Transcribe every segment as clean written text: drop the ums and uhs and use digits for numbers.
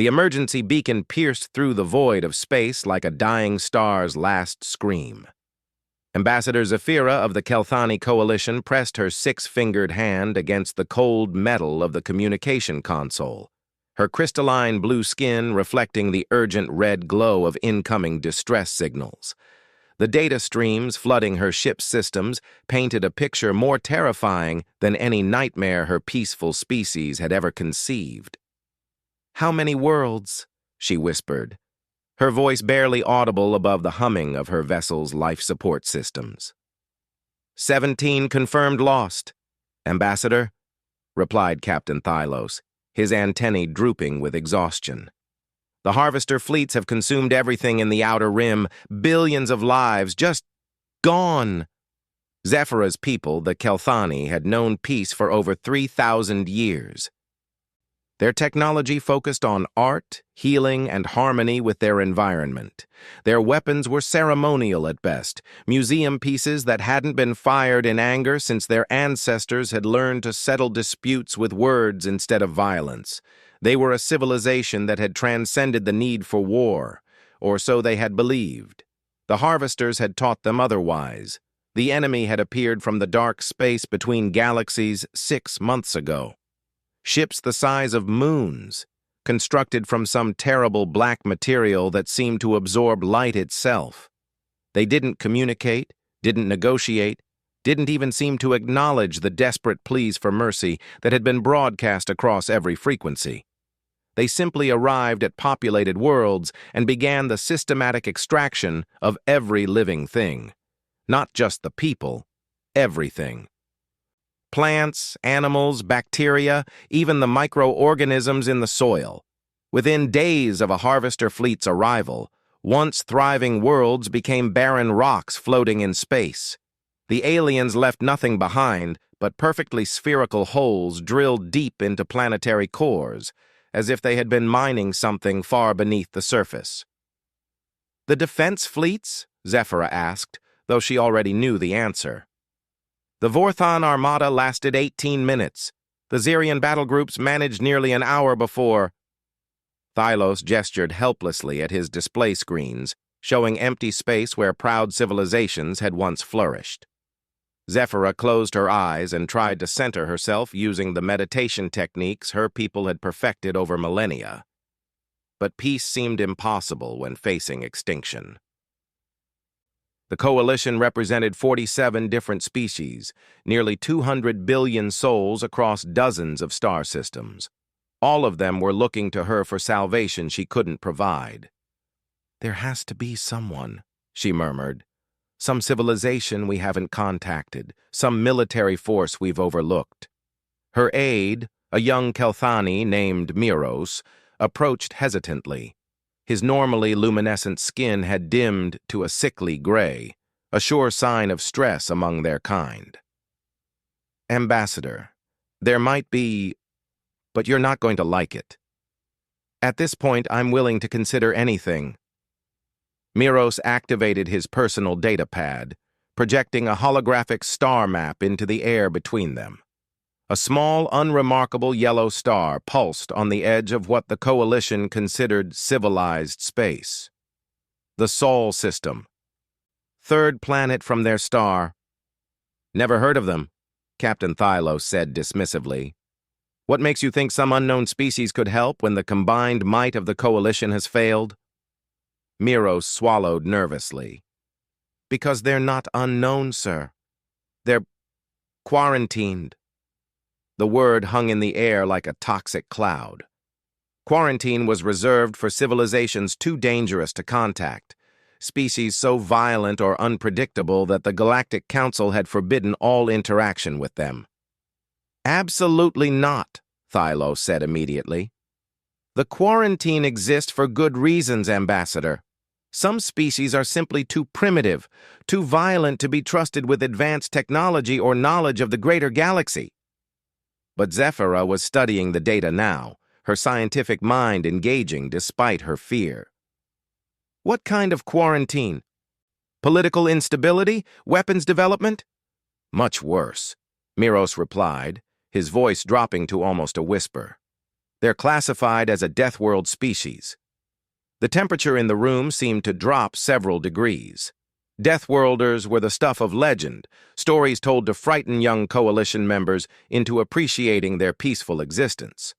The emergency beacon pierced through the void of space like a dying star's last scream. Ambassador Zephyra of the Kelthani Coalition pressed her six-fingered hand against the cold metal of the communication console, her crystalline blue skin reflecting the urgent red glow of incoming distress signals. The data streams flooding her ship's systems painted a picture more terrifying than any nightmare her peaceful species had ever conceived. "How many worlds?" she whispered, her voice barely audible above the humming of her vessel's life support systems. 17 confirmed lost, Ambassador," replied Captain Thylos, his antennae drooping with exhaustion. "The Harvester fleets have consumed everything in the Outer Rim, billions of lives just gone." Zephyra's people, the Kelthani, had known peace for over 3,000 years. Their technology focused on art, healing, and harmony with their environment. Their weapons were ceremonial at best, museum pieces that hadn't been fired in anger since their ancestors had learned to settle disputes with words instead of violence. They were a civilization that had transcended the need for war, or so they had believed. The Harvesters had taught them otherwise. The enemy had appeared from the dark space between galaxies 6 months ago. Ships the size of moons, constructed from some terrible black material that seemed to absorb light itself. They didn't communicate, didn't negotiate, didn't even seem to acknowledge the desperate pleas for mercy that had been broadcast across every frequency. They simply arrived at populated worlds and began the systematic extraction of every living thing. Not just the people, everything. Plants, animals, bacteria, even the microorganisms in the soil. Within days of a Harvester fleet's arrival, once thriving worlds became barren rocks floating in space. The aliens left nothing behind but perfectly spherical holes drilled deep into planetary cores, as if they had been mining something far beneath the surface. "The defense fleets?" Zephyra asked, though she already knew the answer. "The Vorthon Armada lasted 18 minutes. The Xerian battle groups managed nearly an hour before." Thylos gestured helplessly at his display screens, showing empty space where proud civilizations had once flourished. Zephyra closed her eyes and tried to center herself using the meditation techniques her people had perfected over millennia. But peace seemed impossible when facing extinction. The coalition represented 47 different species, nearly 200 billion souls across dozens of star systems. All of them were looking to her for salvation she couldn't provide. "There has to be someone," she murmured. "Some civilization we haven't contacted, some military force we've overlooked." Her aide, a young Kelthani named Miros, approached hesitantly. His normally luminescent skin had dimmed to a sickly gray, a sure sign of stress among their kind. "Ambassador, there might be, but you're not going to like it. At this point, I'm willing to consider anything." Miros activated his personal data pad, projecting a holographic star map into the air between them. A small, unremarkable yellow star pulsed on the edge of what the Coalition considered civilized space. The Sol system. Third planet from their star. "Never heard of them," Captain Thylos said dismissively. "What makes you think some unknown species could help when the combined might of the Coalition has failed?" Miros swallowed nervously. "Because they're not unknown, sir. They're quarantined." The word hung in the air like a toxic cloud. Quarantine was reserved for civilizations too dangerous to contact, species so violent or unpredictable that the Galactic Council had forbidden all interaction with them. "Absolutely not," Thylos said immediately. "The quarantine exists for good reasons, Ambassador. Some species are simply too primitive, too violent to be trusted with advanced technology or knowledge of the greater galaxy." But Zephyra was studying the data now, her scientific mind engaging despite her fear. "What kind of quarantine? Political instability? Weapons development?" "Much worse," Miros replied, his voice dropping to almost a whisper. They're classified as a Deathworld species. The temperature in the room seemed to drop several degrees. Deathworlders were the stuff of legend, stories told to frighten young Coalition members into appreciating their peaceful existence.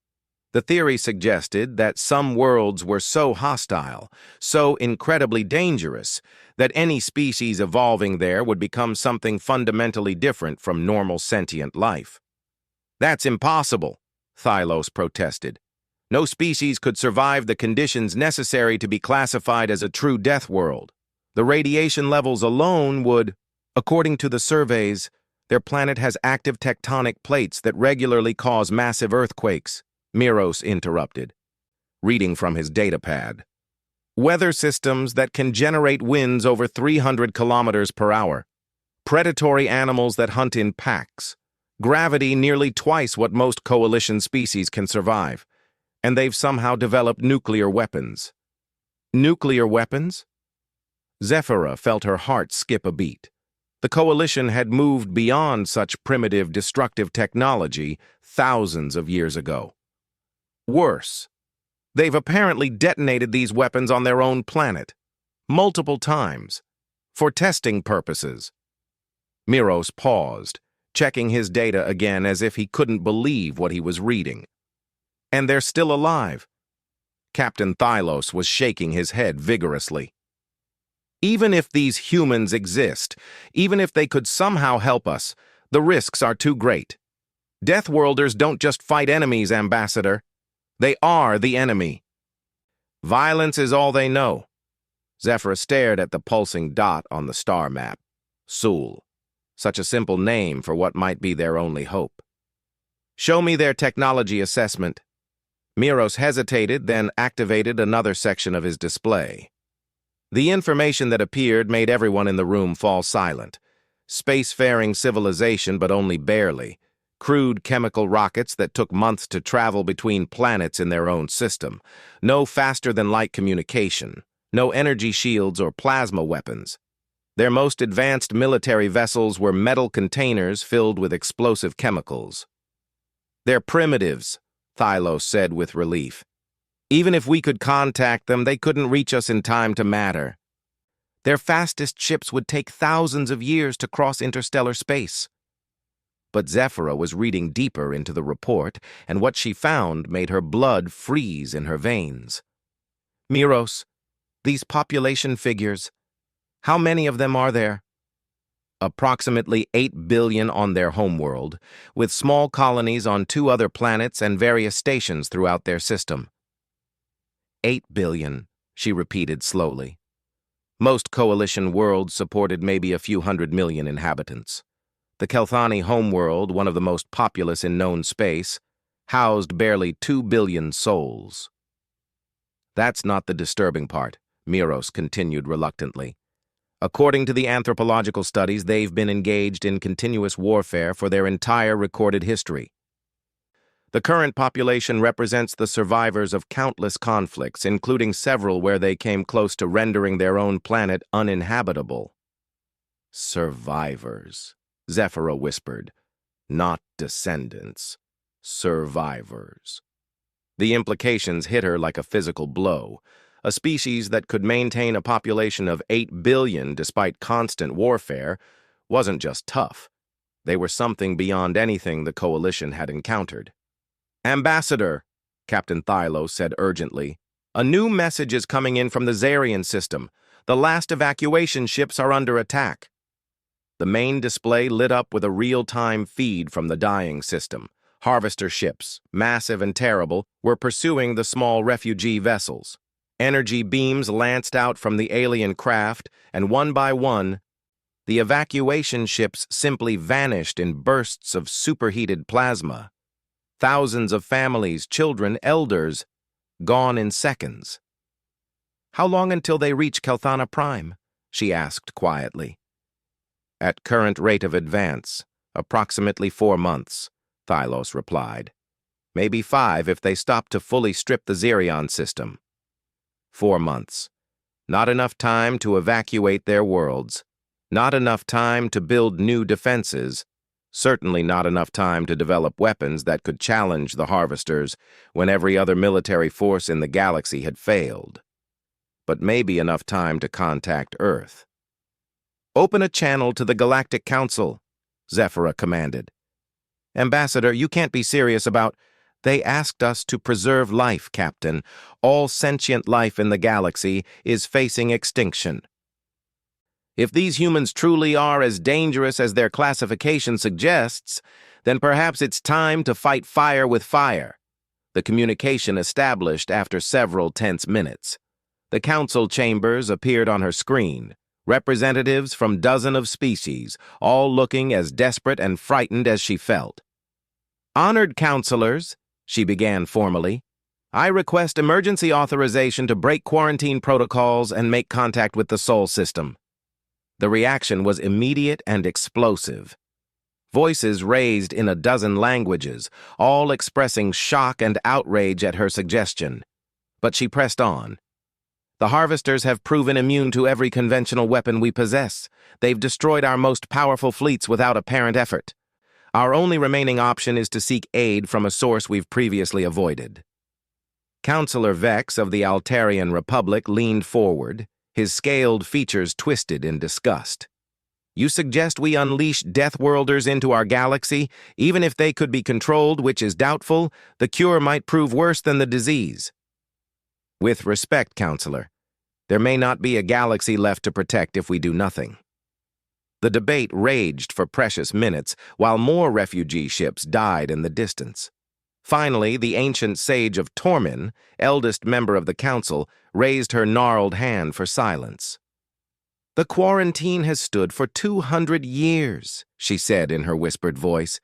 The theory suggested that some worlds were so hostile, so incredibly dangerous, that any species evolving there would become something fundamentally different from normal sentient life. "That's impossible," Thylos protested. "No species could survive the conditions necessary to be classified as a true death world. The radiation levels alone would—" "According to the surveys, their planet has active tectonic plates that regularly cause massive earthquakes," Miros interrupted, reading from his datapad. "Weather systems that can generate winds over 300 kilometers per hour. Predatory animals that hunt in packs. Gravity nearly twice what most Coalition species can survive. And they've somehow developed nuclear weapons." "Nuclear weapons?" Zephyra felt her heart skip a beat. The Coalition had moved beyond such primitive, destructive technology thousands of years ago. Worse, they've apparently detonated these weapons on their own planet, multiple times, for testing purposes. Miros paused, checking his data again as if he couldn't believe what he was reading. "And they're still alive." Captain Thylos was shaking his head vigorously. "Even if these humans exist, even if they could somehow help us, the risks are too great. Deathworlders don't just fight enemies, Ambassador. They are the enemy. Violence is all they know." Zephyr stared at the pulsing dot on the star map. Sul. Such a simple name for what might be their only hope. "Show me their technology assessment." Miros hesitated, then activated another section of his display. The information that appeared made everyone in the room fall silent. Spacefaring civilization, but only barely. Crude chemical rockets that took months to travel between planets in their own system. No faster-than-light communication. No energy shields or plasma weapons. Their most advanced military vessels were metal containers filled with explosive chemicals. "They're primitives," Thylos said with relief. "Even if we could contact them, they couldn't reach us in time to matter. Their fastest ships would take thousands of years to cross interstellar space." But Zephyra was reading deeper into the report, and what she found made her blood freeze in her veins. "Miros, these population figures, how many of them are there?" "Approximately 8 billion on their homeworld, with small colonies on 2 other planets and various stations throughout their system." 8 billion, she repeated slowly. Most Coalition worlds supported maybe a few 100 million inhabitants. The Kelthani homeworld, one of the most populous in known space, housed barely 2 billion souls. "That's not the disturbing part," Miros continued reluctantly. "According to the anthropological studies, they've been engaged in continuous warfare for their entire recorded history. The current population represents the survivors of countless conflicts, including several where they came close to rendering their own planet uninhabitable." "Survivors," Zephyra whispered. "Not descendants. Survivors." The implications hit her like a physical blow. A species that could maintain a population of 8 billion despite constant warfare wasn't just tough. They were something beyond anything the Coalition had encountered. "Ambassador," Captain Thylos said urgently, "a new message is coming in from the Zarian system. The last evacuation ships are under attack." The main display lit up with a real-time feed from the dying system. Harvester ships, massive and terrible, were pursuing the small refugee vessels. Energy beams lanced out from the alien craft, and one by one, the evacuation ships simply vanished in bursts of superheated plasma. Thousands of families, children, elders, gone in seconds. "How long until they reach Kelthana Prime?" she asked quietly. "At current rate of advance, approximately 4 months, Thylos replied. "Maybe 5 if they stop to fully strip the Zerion system." 4 months. Not enough time to evacuate their worlds. Not enough time to build new defenses. Certainly not enough time to develop weapons that could challenge the Harvesters when every other military force in the galaxy had failed. But maybe enough time to contact Earth. "Open a channel to the Galactic Council," Zephyra commanded. "Ambassador, you can't be serious about—" "They asked us to preserve life, Captain. All sentient life in the galaxy is facing extinction. If these humans truly are as dangerous as their classification suggests, then perhaps it's time to fight fire with fire," the communication established after several tense minutes. The council chambers appeared on her screen, representatives from dozens of species, all looking as desperate and frightened as she felt. "Honored counselors," she began formally, "I request emergency authorization to break quarantine protocols and make contact with the Sol system." The reaction was immediate and explosive. Voices raised in a dozen languages, all expressing shock and outrage at her suggestion. But she pressed on. "The Harvesters have proven immune to every conventional weapon we possess. They've destroyed our most powerful fleets without apparent effort. Our only remaining option is to seek aid from a source we've previously avoided." Counselor Vex of the Altarian Republic leaned forward, his scaled features twisted in disgust. "You suggest we unleash Deathworlders into our galaxy? Even if they could be controlled, which is doubtful, the cure might prove worse than the disease." "With respect, Counselor, there may not be a galaxy left to protect if we do nothing." The debate raged for precious minutes, while more refugee ships died in the distance. Finally, the ancient sage of Tormin, eldest member of the council, raised her gnarled hand for silence. "The quarantine has stood for 200 years, she said in her whispered voice.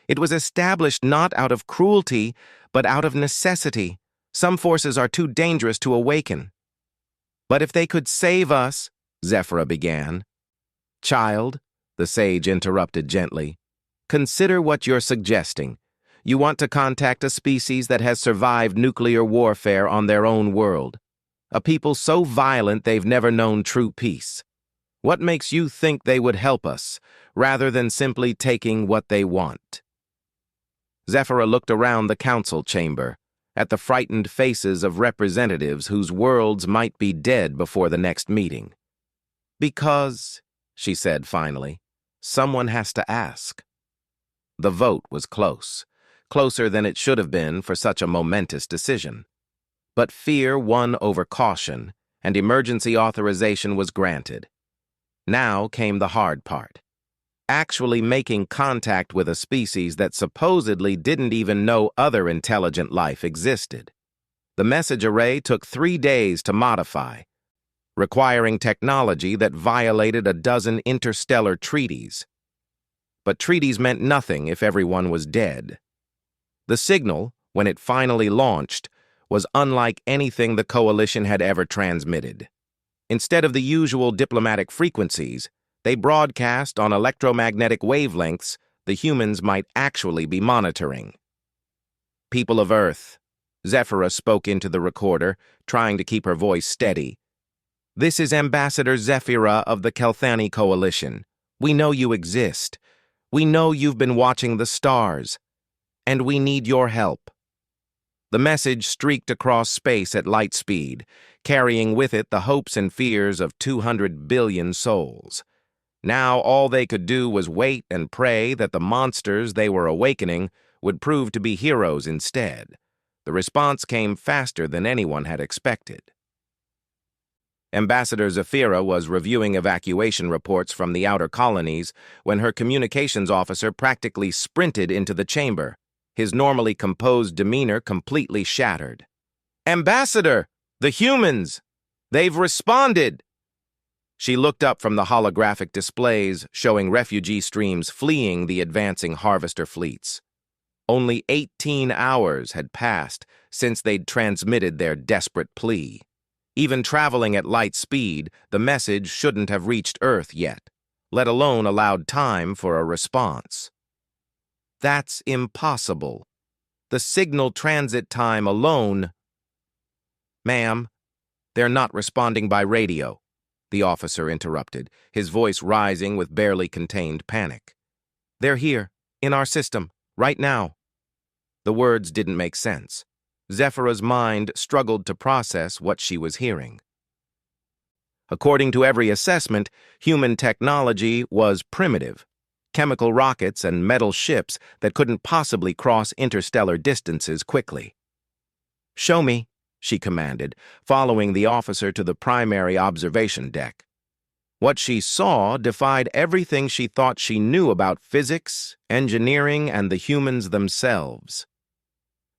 "It was established not out of cruelty, but out of necessity. Some forces are too dangerous to awaken." "But if they could save us," Zephyra began. "Child," the sage interrupted gently, "consider what you're suggesting. You want to contact a species that has survived nuclear warfare on their own world. A people so violent they've never known true peace. What makes you think they would help us, rather than simply taking what they want?" Zephyra looked around the council chamber, at the frightened faces of representatives whose worlds might be dead before the next meeting. "Because," she said finally, "someone has to ask." The vote was close, closer than it should have been for such a momentous decision. But fear won over caution, and emergency authorization was granted. Now came the hard part. Actually making contact with a species that supposedly didn't even know other intelligent life existed. The message array took 3 days to modify, requiring technology that violated a dozen interstellar treaties. But treaties meant nothing if everyone was dead. The signal, when it finally launched, was unlike anything the Coalition had ever transmitted. Instead of the usual diplomatic frequencies, they broadcast on electromagnetic wavelengths the humans might actually be monitoring. "People of Earth," Zephyra spoke into the recorder, trying to keep her voice steady. "This is Ambassador Zephyra of the Kelthani Coalition. We know you exist. We know you've been watching the stars. And we need your help." The message streaked across space at light speed, carrying with it the hopes and fears of 200 billion souls. Now all they could do was wait and pray that the monsters they were awakening would prove to be heroes instead. The response came faster than anyone had expected. Ambassador Zephyra was reviewing evacuation reports from the outer colonies when her communications officer practically sprinted into the chamber, his normally composed demeanor completely shattered. "Ambassador! The humans! They've responded!" She looked up from the holographic displays showing refugee streams fleeing the advancing Harvester fleets. Only 18 hours had passed since they'd transmitted their desperate plea. Even traveling at light speed, the message shouldn't have reached Earth yet, let alone allowed time for a response. "That's impossible. The signal transit time alone—" "Ma'am, they're not responding by radio," the officer interrupted, his voice rising with barely contained panic. "They're here, In our system, right now. The words didn't make sense. Zephyra's mind struggled to process what she was hearing. According to every assessment, human technology was primitive. Chemical rockets and metal ships that couldn't possibly cross interstellar distances quickly. "Show me," she commanded, following the officer to the primary observation deck. What she saw defied everything she thought she knew about physics, engineering, and the humans themselves.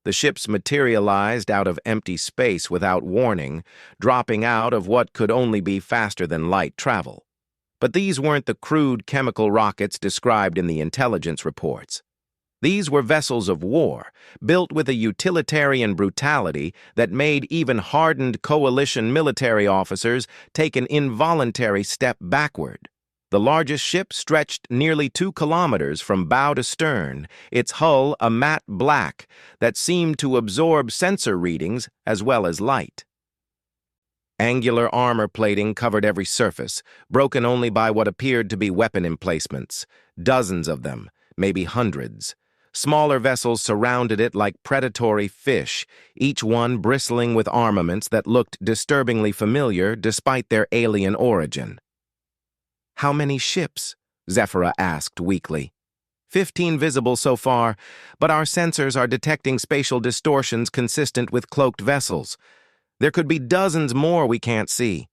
The ships materialized out of empty space without warning, dropping out of what could only be faster than light travel. But these weren't the crude chemical rockets described in the intelligence reports. These were vessels of war, built with a utilitarian brutality that made even hardened coalition military officers take an involuntary step backward. The largest ship stretched nearly 2 kilometers from bow to stern, its hull a matte black that seemed to absorb sensor readings as well as light. Angular armor plating covered every surface, broken only by what appeared to be weapon emplacements, dozens of them, maybe hundreds. Smaller vessels surrounded it like predatory fish, each one bristling with armaments that looked disturbingly familiar despite their alien origin. "How many ships?" Zephyra asked weakly. 15 visible so far, but our sensors are detecting spatial distortions consistent with cloaked vessels. There could be dozens more we can't see."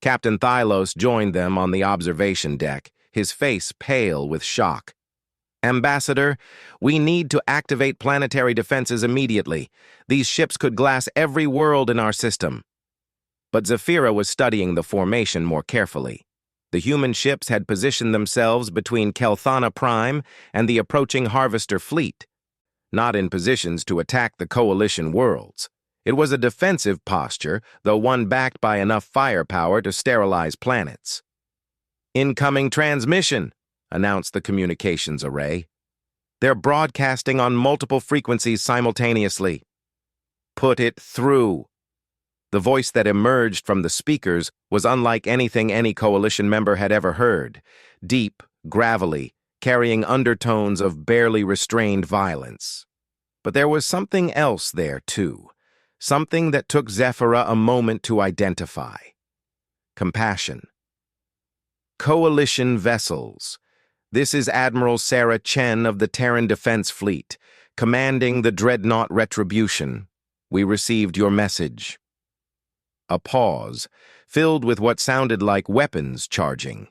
Captain Thylos joined them on the observation deck, his face pale with shock. "Ambassador, we need to activate planetary defenses immediately. These ships could glass every world in our system." But Zephyra was studying the formation more carefully. The human ships had positioned themselves between Kelthana Prime and the approaching Harvester fleet, not in positions to attack the coalition worlds. It was a defensive posture, though one backed by enough firepower to sterilize planets. "Incoming transmission," announced the communications array. "They're broadcasting on multiple frequencies simultaneously." "Put it through." The voice that emerged from the speakers was unlike anything any coalition member had ever heard. Deep, gravelly, carrying undertones of barely restrained violence. But there was something else there, too. Something that took Zephyra a moment to identify. Compassion. "Coalition vessels. This is Admiral Sarah Chen of the Terran Defense Fleet, commanding the dreadnought Retribution. We received your message." A pause, filled with what sounded like weapons charging.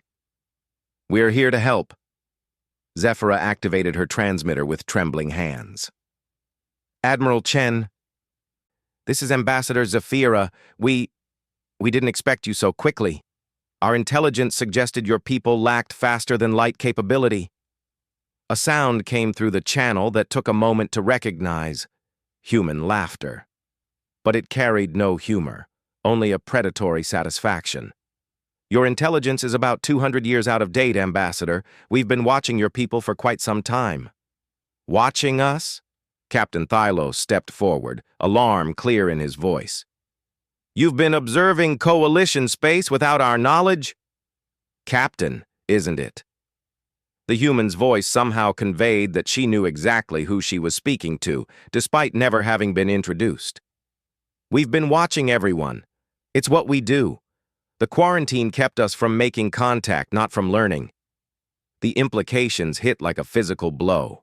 "We're here to help." Zephyra activated her transmitter with trembling hands. "Admiral Chen, this is Ambassador Zephyra. We didn't expect you so quickly. Our intelligence suggested your people lacked faster-than-light capability." A sound came through the channel that took a moment to recognize. Human laughter. But it carried no humor, only a predatory satisfaction. "Your intelligence is about 200 years out of date, Ambassador. We've been watching your people for quite some time." "Watching us?" Captain Thylos stepped forward, alarm clear in his voice. "You've been observing coalition space without our knowledge?" "Captain, isn't it?" The human's voice somehow conveyed that she knew exactly who she was speaking to, despite never having been introduced. "We've been watching everyone. It's what we do. The quarantine kept us from making contact, not from learning." The implications hit like a physical blow.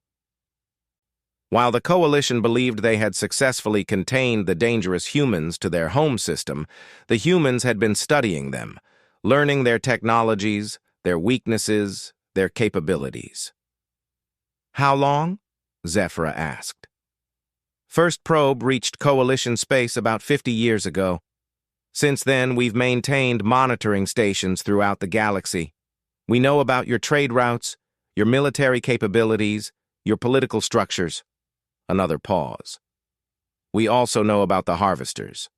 While the coalition believed they had successfully contained the dangerous humans to their home system, the humans had been studying them, learning their technologies, their weaknesses, their capabilities. "How long?" Zephyra asked. "First probe reached coalition space about 50 years ago. Since then, we've maintained monitoring stations throughout the galaxy. We know about your trade routes, your military capabilities, your political structures." Another pause. "We also know about the harvesters."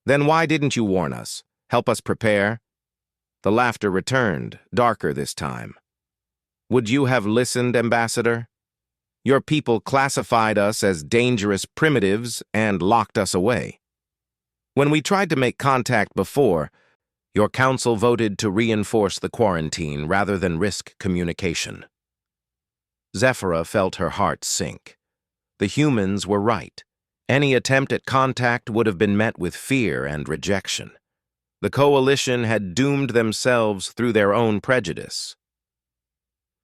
"Then why didn't you warn us? Help us prepare?" The laughter returned, darker this time. "Would you have listened, Ambassador? Your people classified us as dangerous primitives and locked us away. When we tried to make contact before, your council voted to reinforce the quarantine rather than risk communication." Zephyra felt her heart sink. The humans were right. Any attempt at contact would have been met with fear and rejection. The Coalition had doomed themselves through their own prejudice.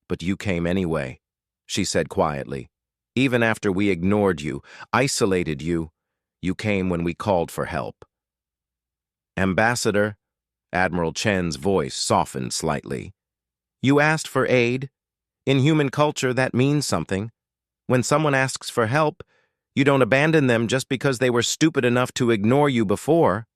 "But you came anyway," she said quietly. "Even after we ignored you, isolated you, you came when we called for help." "Ambassador," Admiral Chen's voice softened slightly, "you asked for aid. In human culture, that means something. When someone asks for help, you don't abandon them just because they were stupid enough to ignore you before."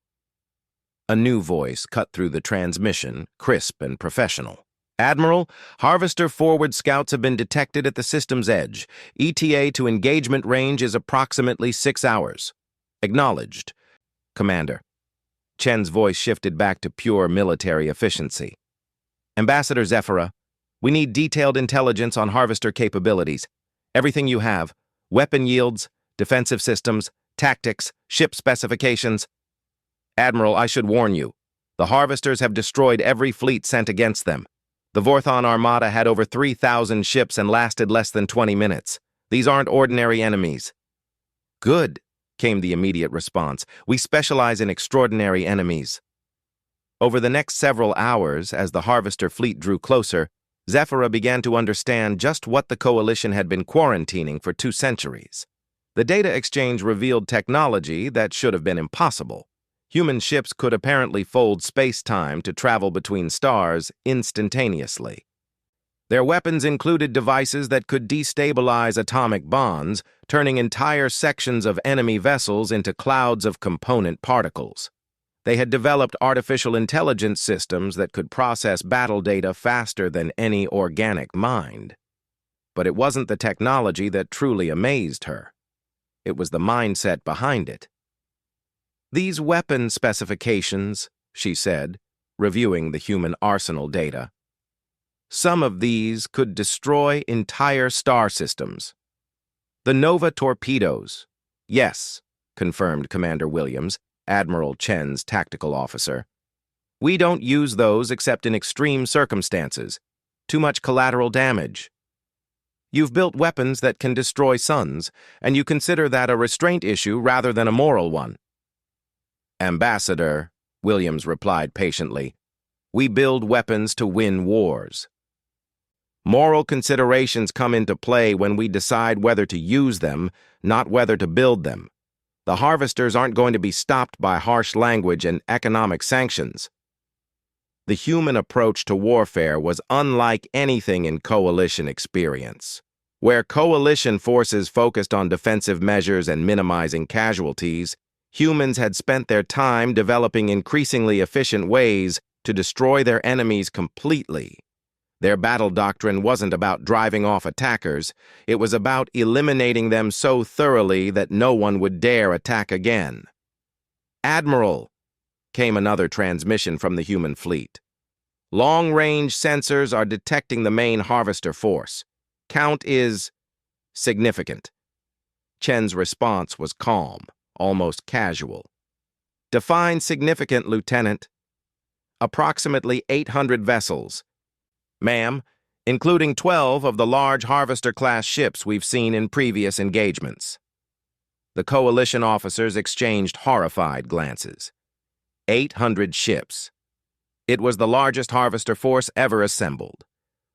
A new voice cut through the transmission, crisp and professional. "Admiral, Harvester forward scouts have been detected at the system's edge. ETA to engagement range is approximately 6 hours. Acknowledged. Commander." Chen's voice shifted back to pure military efficiency. "Ambassador Zephyra, we need detailed intelligence on Harvester capabilities. Everything you have: weapon yields, defensive systems, tactics, ship specifications." "Admiral, I should warn you. The Harvesters have destroyed every fleet sent against them. The Vorthon Armada had over 3,000 ships and lasted less than 20 minutes. These aren't ordinary enemies." "Good," came the immediate response. "We specialize in extraordinary enemies." Over the next several hours, as the Harvester fleet drew closer, Zephyra began to understand just what the Coalition had been quarantining for 2 centuries. The data exchange revealed technology that should have been impossible. Human ships could apparently fold space-time to travel between stars instantaneously. Their weapons included devices that could destabilize atomic bonds, turning entire sections of enemy vessels into clouds of component particles. They had developed artificial intelligence systems that could process battle data faster than any organic mind. But it wasn't the technology that truly amazed her. It was the mindset behind it. "These weapon specifications," she said, reviewing the human arsenal data, "some of these could destroy entire star systems. The Nova torpedoes." "Yes," confirmed Commander Williams, Admiral Chen's tactical officer. "We don't use those except in extreme circumstances. Too much collateral damage." "You've built weapons that can destroy suns, and you consider that a restraint issue rather than a moral one." "Ambassador," Williams replied patiently, "we build weapons to win wars. Moral considerations come into play when we decide whether to use them, not whether to build them. The Harvesters aren't going to be stopped by harsh language and economic sanctions." The human approach to warfare was unlike anything in Coalition experience. Where Coalition forces focused on defensive measures and minimizing casualties, humans had spent their time developing increasingly efficient ways to destroy their enemies completely. Their battle doctrine wasn't about driving off attackers, it was about eliminating them so thoroughly that no one would dare attack again. "Admiral," came another transmission from the human fleet. "Long-range sensors are detecting the main Harvester force. Count is significant." Chen's response was calm, almost casual. "Define significant, Lieutenant." "Approximately 800 vessels. Ma'am, including 12 of the large Harvester-class ships we've seen in previous engagements." The Coalition officers exchanged horrified glances. 800 ships. It was the largest Harvester force ever assembled.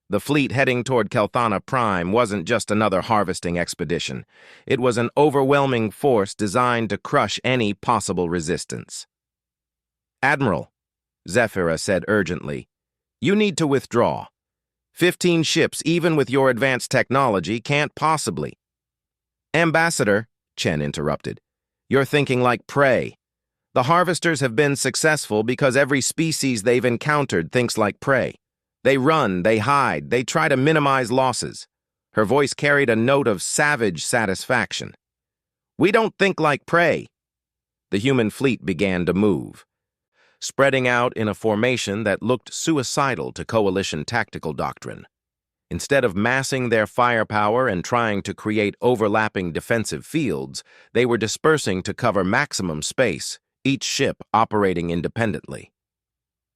The fleet heading toward Kelthana Prime wasn't just another harvesting expedition. It was an overwhelming force designed to crush any possible resistance. "Admiral," Zephyra said urgently, "you need to withdraw. 15 ships, even with your advanced technology, can't possibly—" "Ambassador," Chen interrupted, "you're thinking like prey. The Harvesters have been successful because every species they've encountered thinks like prey. They run, they hide, they try to minimize losses." Her voice carried a note of savage satisfaction. "We don't think like prey." The human fleet began to move, spreading out in a formation that looked suicidal to Coalition tactical doctrine. Instead of massing their firepower and trying to create overlapping defensive fields, they were dispersing to cover maximum space, each ship operating independently.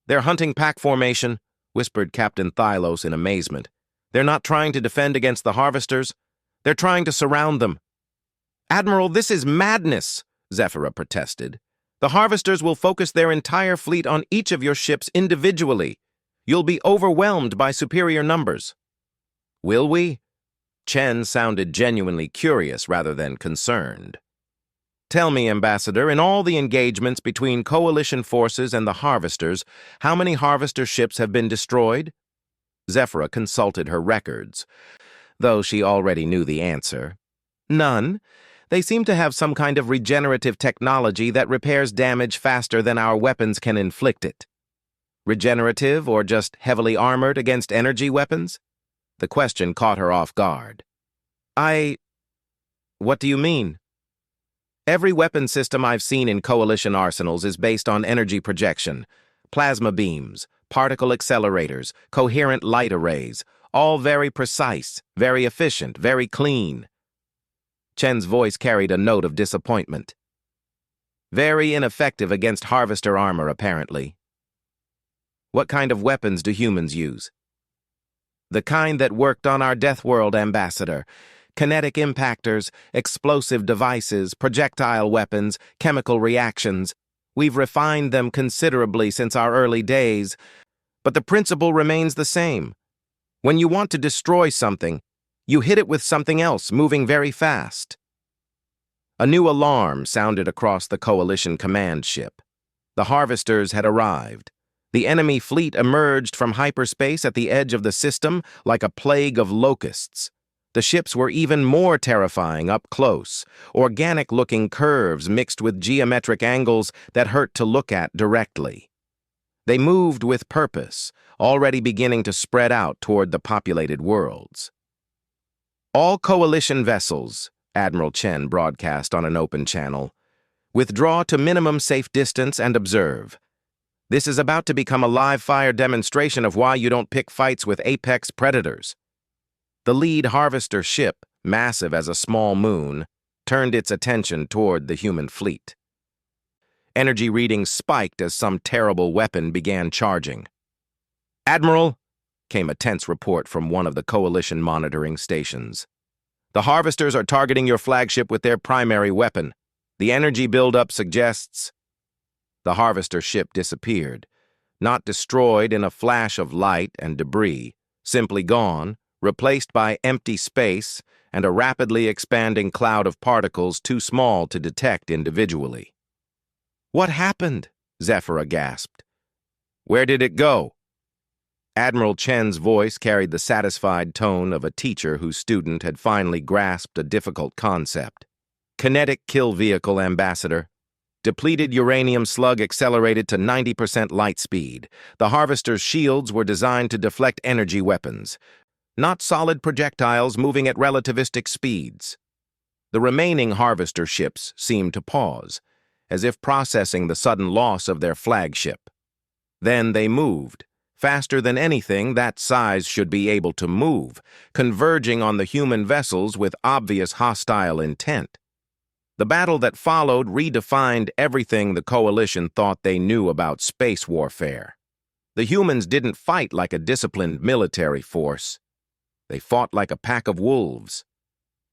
"They're hunting pack formation," whispered Captain Thylos in amazement. They're not trying to defend against the harvesters. They're trying to surround them. Admiral, this is madness, Zephyra protested. The harvesters will focus their entire fleet on each of your ships individually. You'll be overwhelmed by superior numbers. Will we? Chen sounded genuinely curious rather than concerned. Tell me, Ambassador, in all the engagements between coalition forces and the harvesters, how many harvester ships have been destroyed? Zephyra consulted her records, though she already knew the answer. None. They seem to have some kind of regenerative technology that repairs damage faster than our weapons can inflict it. Regenerative or just heavily armored against energy weapons? The question caught her off guard. What do you mean? Every weapon system I've seen in coalition arsenals is based on energy projection, plasma beams, particle accelerators, coherent light arrays, all very precise, very efficient, very clean. Chen's voice carried a note of disappointment. Very ineffective against harvester armor, apparently. What kind of weapons do humans use? The kind that worked on our Deathworld, Ambassador. Kinetic impactors, explosive devices, projectile weapons, chemical reactions. We've refined them considerably since our early days, but the principle remains the same. When you want to destroy something, you hit it with something else moving very fast. A new alarm sounded across the Coalition command ship. The harvesters had arrived. The enemy fleet emerged from hyperspace at the edge of the system like a plague of locusts. The ships were even more terrifying up close, organic-looking curves mixed with geometric angles that hurt to look at directly. They moved with purpose, already beginning to spread out toward the populated worlds. All coalition vessels, Admiral Chen broadcast on an open channel, withdraw to minimum safe distance and observe. This is about to become a live-fire demonstration of why you don't pick fights with apex predators. The lead harvester ship, massive as a small moon, turned its attention toward the human fleet. Energy readings spiked as some terrible weapon began charging. Admiral, came a tense report from one of the Coalition monitoring stations. The harvesters are targeting your flagship with their primary weapon. The energy buildup suggests... The harvester ship disappeared, not destroyed in a flash of light and debris, simply gone, replaced by empty space and a rapidly expanding cloud of particles too small to detect individually. What happened? Zephyra gasped. Where did it go? Admiral Chen's voice carried the satisfied tone of a teacher whose student had finally grasped a difficult concept. Kinetic kill vehicle, Ambassador. Depleted uranium slug accelerated to 90% light speed. The harvester's shields were designed to deflect energy weapons, not solid projectiles moving at relativistic speeds. The remaining harvester ships seemed to pause, as if processing the sudden loss of their flagship. Then they moved, faster than anything that size should be able to move, converging on the human vessels with obvious hostile intent. The battle that followed redefined everything the Coalition thought they knew about space warfare. The humans didn't fight like a disciplined military force. They fought like a pack of wolves.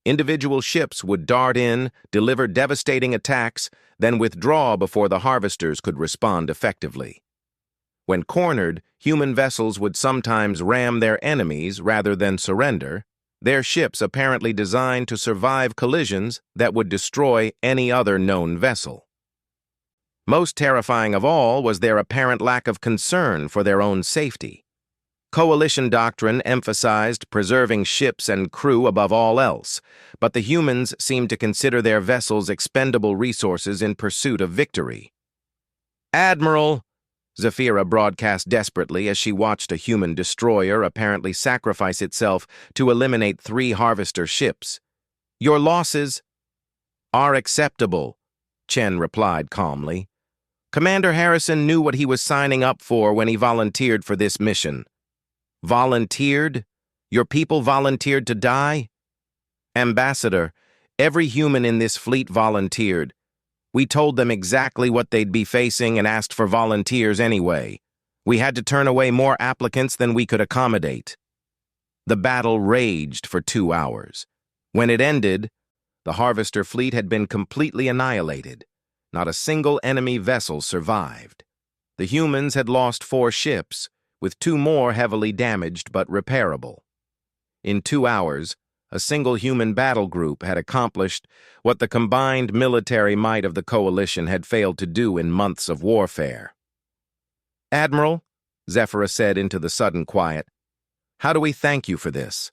Individual ships would dart in, deliver devastating attacks, then withdraw before the harvesters could respond effectively. When cornered, human vessels would sometimes ram their enemies rather than surrender, their ships apparently designed to survive collisions that would destroy any other known vessel. Most terrifying of all was their apparent lack of concern for their own safety. Coalition doctrine emphasized preserving ships and crew above all else, but the humans seemed to consider their vessels expendable resources in pursuit of victory. Admiral, Zephyra broadcast desperately as she watched a human destroyer apparently sacrifice itself to eliminate 3 harvester ships. Your losses are acceptable, Chen replied calmly. Commander Harrison knew what he was signing up for when he volunteered for this mission. Volunteered? Your people volunteered to die? Ambassador, every human in this fleet volunteered. We told them exactly what they'd be facing and asked for volunteers anyway. We had to turn away more applicants than we could accommodate. The battle raged for 2 hours. When it ended, the Harvester fleet had been completely annihilated. Not a single enemy vessel survived. The humans had lost 4 ships, with 2 more heavily damaged but repairable. In 2 hours, a single human battle group had accomplished what the combined military might of the coalition had failed to do in months of warfare. "Admiral," Zephyra said into the sudden quiet, "how do we thank you for this?"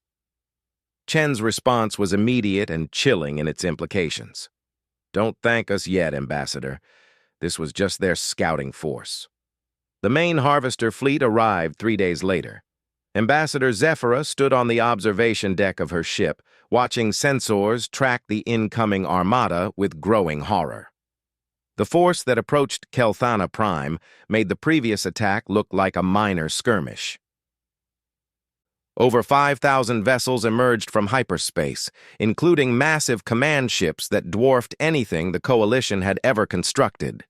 Chen's response was immediate and chilling in its implications. "Don't thank us yet, Ambassador. This was just their scouting force." The main Harvester fleet arrived 3 days later. Ambassador Zephyra stood on the observation deck of her ship, watching sensors track the incoming armada with growing horror. The force that approached Kelthana Prime made the previous attack look like a minor skirmish. Over 5,000 vessels emerged from hyperspace, including massive command ships that dwarfed anything the Coalition had ever constructed.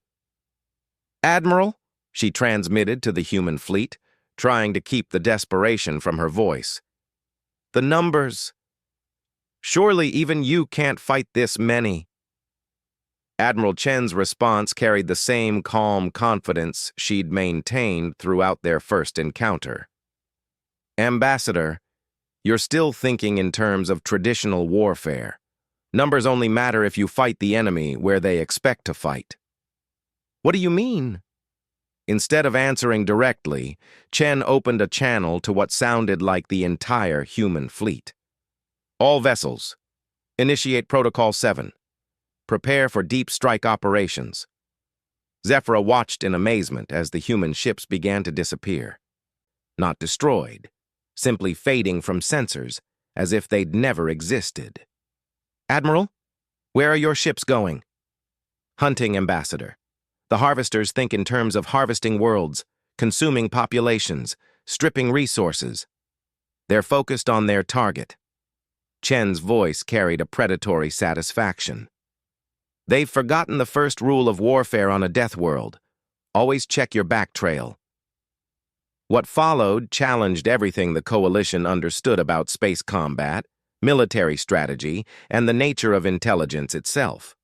"Admiral," she transmitted to the human fleet, trying to keep the desperation from her voice. "The numbers. Surely even you can't fight this many." Admiral Chen's response carried the same calm confidence she'd maintained throughout their first encounter. "Ambassador, you're still thinking in terms of traditional warfare. Numbers only matter if you fight the enemy where they expect to fight." "What do you mean?" Instead of answering directly, Chen opened a channel to what sounded like the entire human fleet. "All vessels, initiate Protocol 7. Prepare for deep strike operations." Zephyra watched in amazement as the human ships began to disappear. Not destroyed, simply fading from sensors, as if they'd never existed. "Admiral, where are your ships going?" "Hunting, Ambassador. The Harvesters think in terms of harvesting worlds, consuming populations, stripping resources. They're focused on their target." Chen's voice carried a predatory satisfaction. "They've forgotten the first rule of warfare on a death world. Always check your back trail." What followed challenged everything the Coalition understood about space combat, military strategy, and the nature of intelligence itself.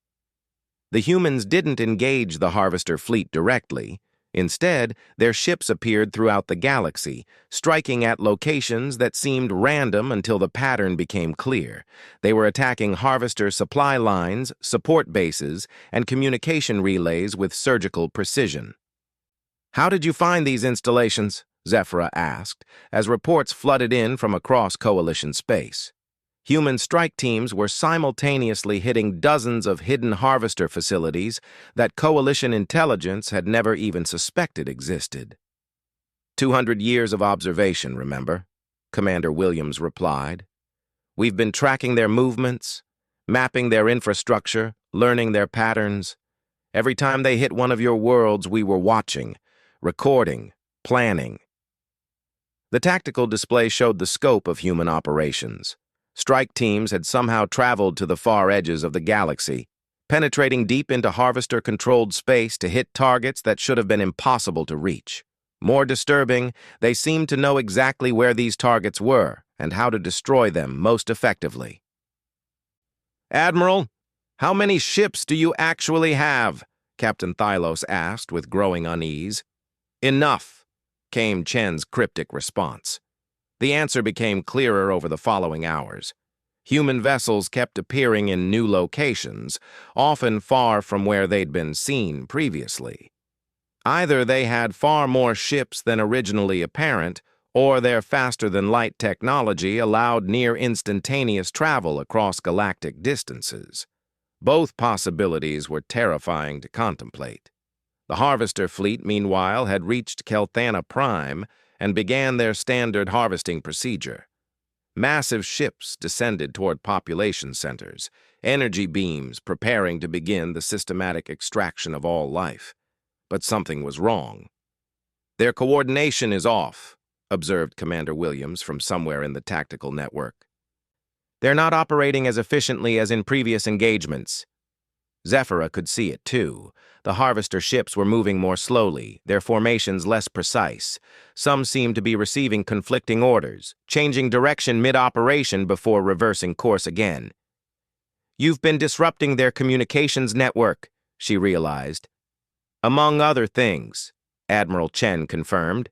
The humans didn't engage the Harvester fleet directly. Instead, their ships appeared throughout the galaxy, striking at locations that seemed random until the pattern became clear. They were attacking Harvester supply lines, support bases, and communication relays with surgical precision. "How did you find these installations?" Zephyra asked, as reports flooded in from across Coalition space. Human strike teams were simultaneously hitting dozens of hidden Harvester facilities that Coalition intelligence had never even suspected existed. 200 years of observation, remember?" Commander Williams replied. "We've been tracking their movements, mapping their infrastructure, learning their patterns. Every time they hit one of your worlds, we were watching, recording, planning." The tactical display showed the scope of human operations. Strike teams had somehow traveled to the far edges of the galaxy, penetrating deep into Harvester-controlled space to hit targets that should have been impossible to reach. More disturbing, they seemed to know exactly where these targets were and how to destroy them most effectively. "Admiral, how many ships do you actually have?" Captain Thylos asked with growing unease. "Enough," came Chen's cryptic response. The answer became clearer over the following hours. Human vessels kept appearing in new locations, often far from where they'd been seen previously. Either they had far more ships than originally apparent, or their faster-than-light technology allowed near-instantaneous travel across galactic distances. Both possibilities were terrifying to contemplate. The Harvester fleet, meanwhile, had reached Kelthana Prime and began their standard harvesting procedure. Massive ships descended toward population centers, energy beams preparing to begin the systematic extraction of all life. But something was wrong. "Their coordination is off," observed Commander Williams from somewhere in the tactical network. "They're not operating as efficiently as in previous engagements." Zephyra could see it too. The harvester ships were moving more slowly, their formations less precise. Some seemed to be receiving conflicting orders, changing direction mid-operation before reversing course again. "You've been disrupting their communications network," she realized. "Among other things," Admiral Chen confirmed.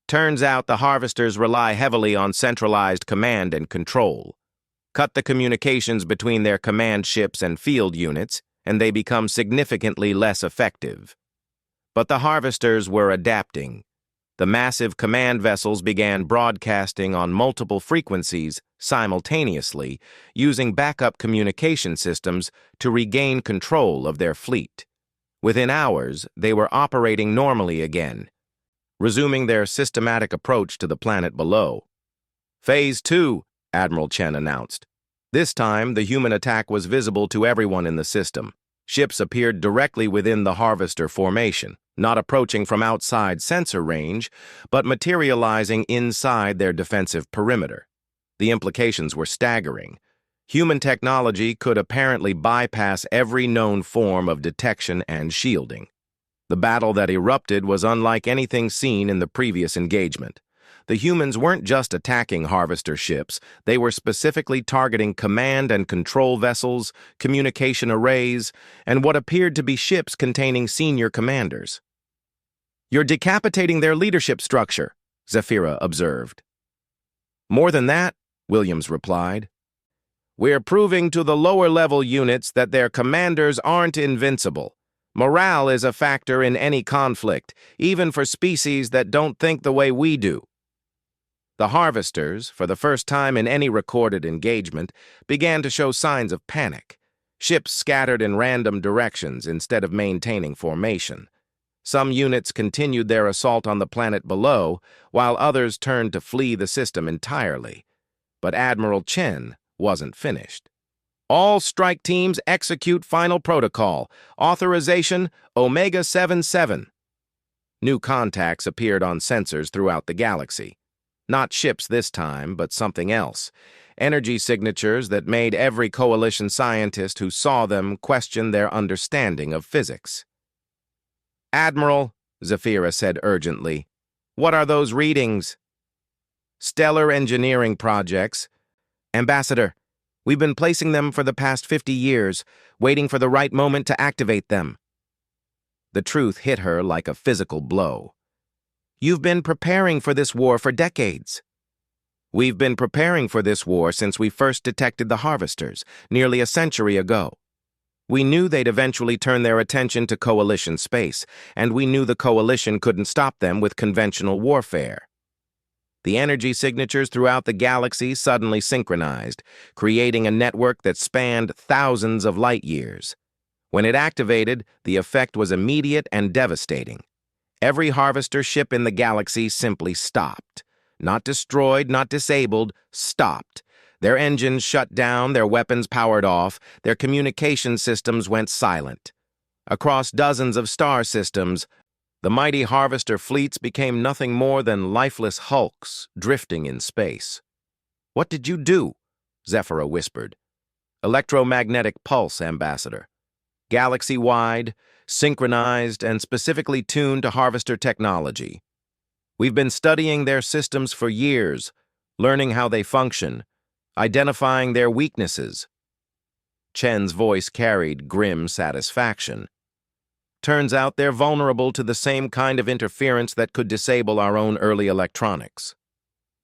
"Turns out the harvesters rely heavily on centralized command and control. Cut the communications between their command ships and field units, and they become significantly less effective." But the harvesters were adapting. The massive command vessels began broadcasting on multiple frequencies simultaneously, using backup communication systems to regain control of their fleet. Within hours, they were operating normally again, resuming their systematic approach to the planet below. "Phase 2, Admiral Chen announced. This time, the human attack was visible to everyone in the system. Ships appeared directly within the harvester formation, not approaching from outside sensor range, but materializing inside their defensive perimeter. The implications were staggering. Human technology could apparently bypass every known form of detection and shielding. The battle that erupted was unlike anything seen in the previous engagement. The humans weren't just attacking harvester ships, they were specifically targeting command and control vessels, communication arrays, and what appeared to be ships containing senior commanders. "You're decapitating their leadership structure," Zephyra observed. "More than that," Williams replied. "We're proving to the lower-level units that their commanders aren't invincible. Morale is a factor in any conflict, even for species that don't think the way we do." The harvesters, for the first time in any recorded engagement, began to show signs of panic. Ships scattered in random directions instead of maintaining formation. Some units continued their assault on the planet below, while others turned to flee the system entirely. But Admiral Chen wasn't finished. "All strike teams execute final protocol. Authorization Omega 77. New contacts appeared on sensors throughout the galaxy. Not ships this time, but something else. Energy signatures that made every coalition scientist who saw them question their understanding of physics. "Admiral," Zephyra said urgently, "what are those readings?" "Stellar engineering projects. Ambassador, we've been placing them for the past 50 years, waiting for the right moment to activate them." The truth hit her like a physical blow. "You've been preparing for this war for decades." "We've been preparing for this war since we first detected the harvesters, nearly a century ago. We knew they'd eventually turn their attention to Coalition space, and we knew the Coalition couldn't stop them with conventional warfare." The energy signatures throughout the galaxy suddenly synchronized, creating a network that spanned thousands of light years. When it activated, the effect was immediate and devastating. Every harvester ship in the galaxy simply stopped. Not destroyed, not disabled, stopped. Their engines shut down, their weapons powered off, their communication systems went silent. Across dozens of star systems, the mighty harvester fleets became nothing more than lifeless hulks drifting in space. "What did you do?" Zephyra whispered. "Electromagnetic pulse, Ambassador. Galaxy-wide, synchronized, and specifically tuned to harvester technology. We've been studying their systems for years, learning how they function, identifying their weaknesses." Chen's voice carried grim satisfaction. "Turns out they're vulnerable to the same kind of interference that could disable our own early electronics."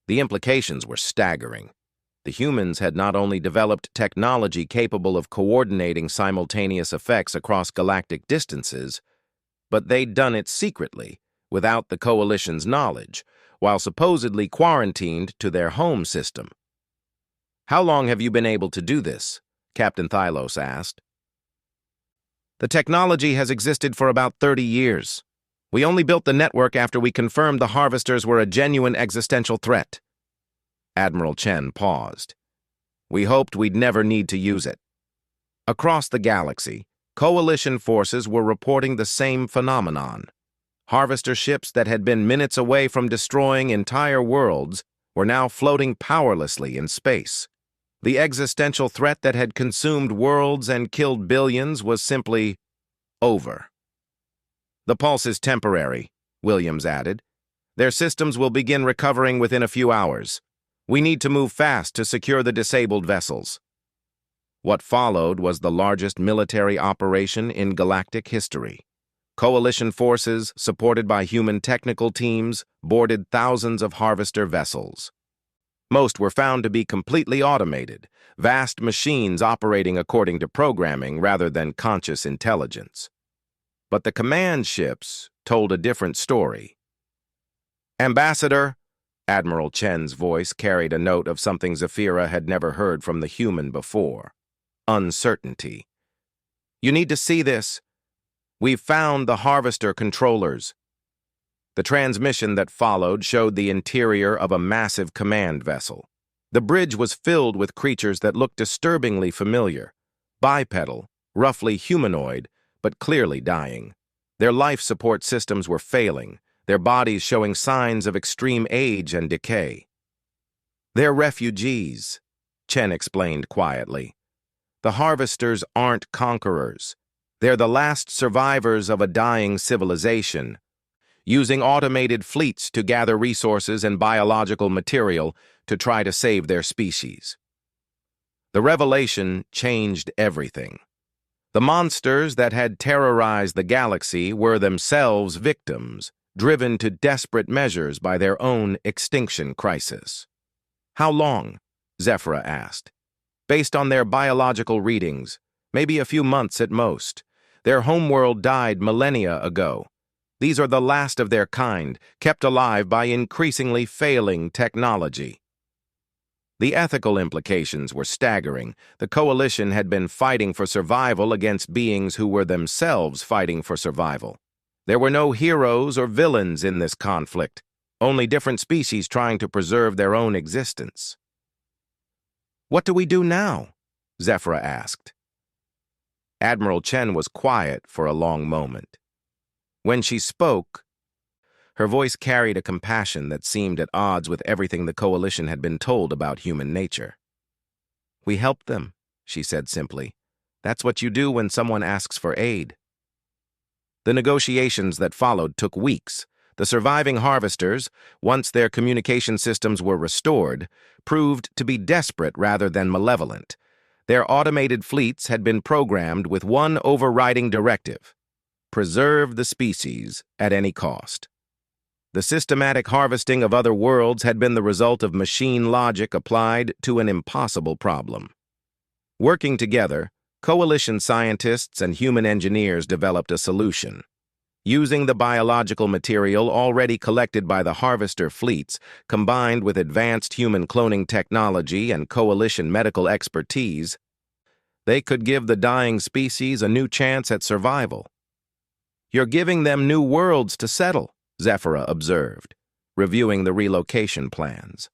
The implications were staggering. The humans had not only developed technology capable of coordinating simultaneous effects across galactic distances, but they'd done it secretly, without the Coalition's knowledge, while supposedly quarantined to their home system. "How long have you been able to do this?" Captain Thylos asked. "The technology has existed for about 30 years. We only built the network after we confirmed the harvesters were a genuine existential threat." Admiral Chen paused. "We hoped we'd never need to use it." Across the galaxy, Coalition forces were reporting the same phenomenon. Harvester ships that had been minutes away from destroying entire worlds were now floating powerlessly in space. The existential threat that had consumed worlds and killed billions was simply over. "The pulse is temporary," Williams added. "Their systems will begin recovering within a few hours. We need to move fast to secure the disabled vessels." What followed was the largest military operation in galactic history. Coalition forces, supported by human technical teams, boarded thousands of harvester vessels. Most were found to be completely automated, vast machines operating according to programming rather than conscious intelligence. But the command ships told a different story. "Ambassador," Admiral Chen's voice carried a note of something Zephyra had never heard from the human before: uncertainty. "You need to see this. We've found the harvester controllers." The transmission that followed showed the interior of a massive command vessel. The bridge was filled with creatures that looked disturbingly familiar: bipedal, roughly humanoid, but clearly dying. Their life support systems were failing, their bodies showing signs of extreme age and decay. "They're refugees," Chen explained quietly. "The harvesters aren't conquerors. They're the last survivors of a dying civilization, using automated fleets to gather resources and biological material to try to save their species." The revelation changed everything. The monsters that had terrorized the galaxy were themselves victims, driven to desperate measures by their own extinction crisis. "How long?" Zephyra asked. "Based on their biological readings, maybe a few months at most. Their homeworld died millennia ago. These are the last of their kind, kept alive by increasingly failing technology." The ethical implications were staggering. The Coalition had been fighting for survival against beings who were themselves fighting for survival. There were no heroes or villains in this conflict, only different species trying to preserve their own existence. "What do we do now?" Zephyra asked. Admiral Chen was quiet for a long moment. When she spoke, her voice carried a compassion that seemed at odds with everything the Coalition had been told about human nature. "We helped them," she said simply. "That's what you do when someone asks for aid." The negotiations that followed took weeks. The surviving harvesters, once their communication systems were restored, proved to be desperate rather than malevolent. Their automated fleets had been programmed with one overriding directive: preserve the species at any cost. The systematic harvesting of other worlds had been the result of machine logic applied to an impossible problem. Working together, Coalition scientists and human engineers developed a solution. Using the biological material already collected by the harvester fleets, combined with advanced human cloning technology and Coalition medical expertise, they could give the dying species a new chance at survival. "You're giving them new worlds to settle," Zephyra observed, reviewing the relocation plans.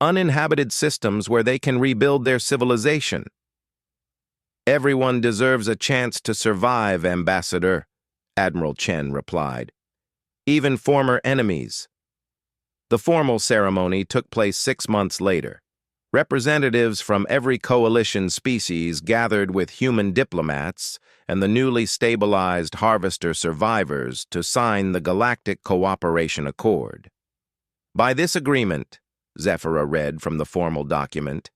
"Uninhabited systems where they can rebuild their civilization." "Everyone deserves a chance to survive, Ambassador," Admiral Chen replied. "Even former enemies." The formal ceremony took place 6 months later. Representatives from every Coalition species gathered with human diplomats and the newly stabilized harvester survivors to sign the Galactic Cooperation Accord. "By this agreement," Zephyra read from the formal document,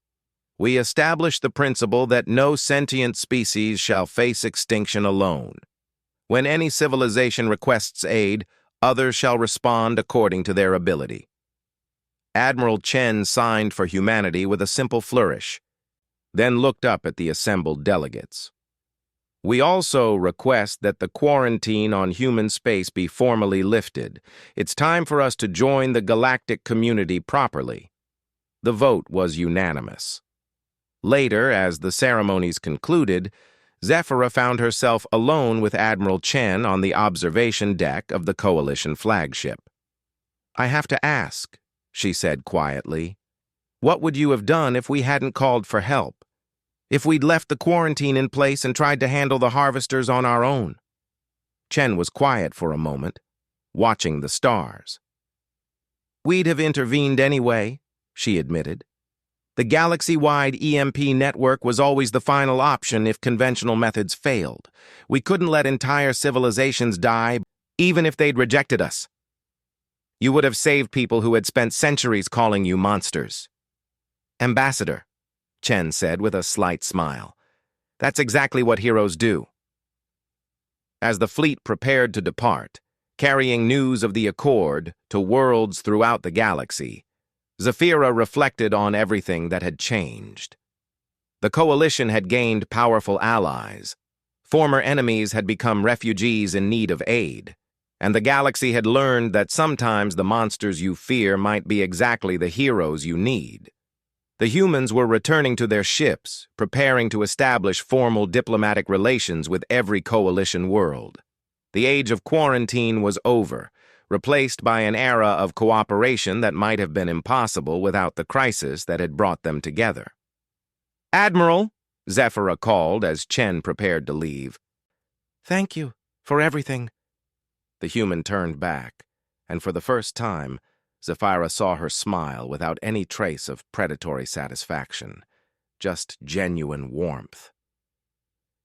"we establish the principle that no sentient species shall face extinction alone. When any civilization requests aid, others shall respond according to their ability." Admiral Chen signed for humanity with a simple flourish, then looked up at the assembled delegates. "We also request that the quarantine on human space be formally lifted. It's time for us to join the galactic community properly." The vote was unanimous. Later, as the ceremonies concluded, Zephyra found herself alone with Admiral Chen on the observation deck of the Coalition flagship. "I have to ask," she said quietly, "what would you have done if we hadn't called for help? If we'd left the quarantine in place and tried to handle the harvesters on our own?" Chen was quiet for a moment, watching the stars. "We'd have intervened anyway," she admitted. The galaxy-wide EMP network was always the final option if conventional methods failed. We couldn't let entire civilizations die, even if they'd rejected us. You would have saved people who had spent centuries calling you monsters. Ambassador, Chen said with a slight smile. That's exactly what heroes do. As the fleet prepared to depart, carrying news of the Accord to worlds throughout the galaxy, Zafira reflected on everything that had changed. The coalition had gained powerful allies. Former enemies had become refugees in need of aid, and the galaxy had learned that sometimes the monsters you fear might be exactly the heroes you need. The humans were returning to their ships, preparing to establish formal diplomatic relations with every coalition world. The age of quarantine was over, replaced by an era of cooperation that might have been impossible without the crisis that had brought them together. "Admiral," Zephyra called as Chen prepared to leave. "Thank you for everything." The human turned back, and for the first time, Zafira saw her smile without any trace of predatory satisfaction, just genuine warmth.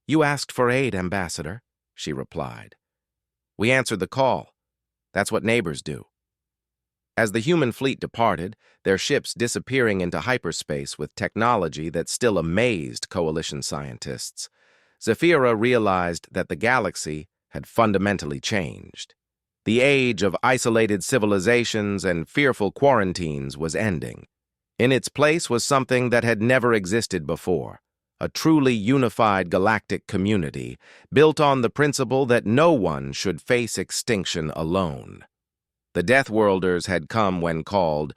"You asked for aid, Ambassador," she replied. "We answered the call. That's what neighbors do." As the human fleet departed, their ships disappearing into hyperspace with technology that still amazed coalition scientists, Zafira realized that the galaxy had fundamentally changed. The age of isolated civilizations and fearful quarantines was ending. In its place was something that had never existed before, a truly unified galactic community built on the principle that no one should face extinction alone. The Deathworlders had come when called,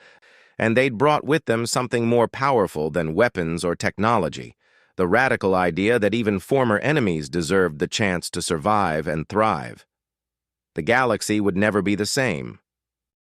and they'd brought with them something more powerful than weapons or technology, the radical idea that even former enemies deserved the chance to survive and thrive. The galaxy would never be the same,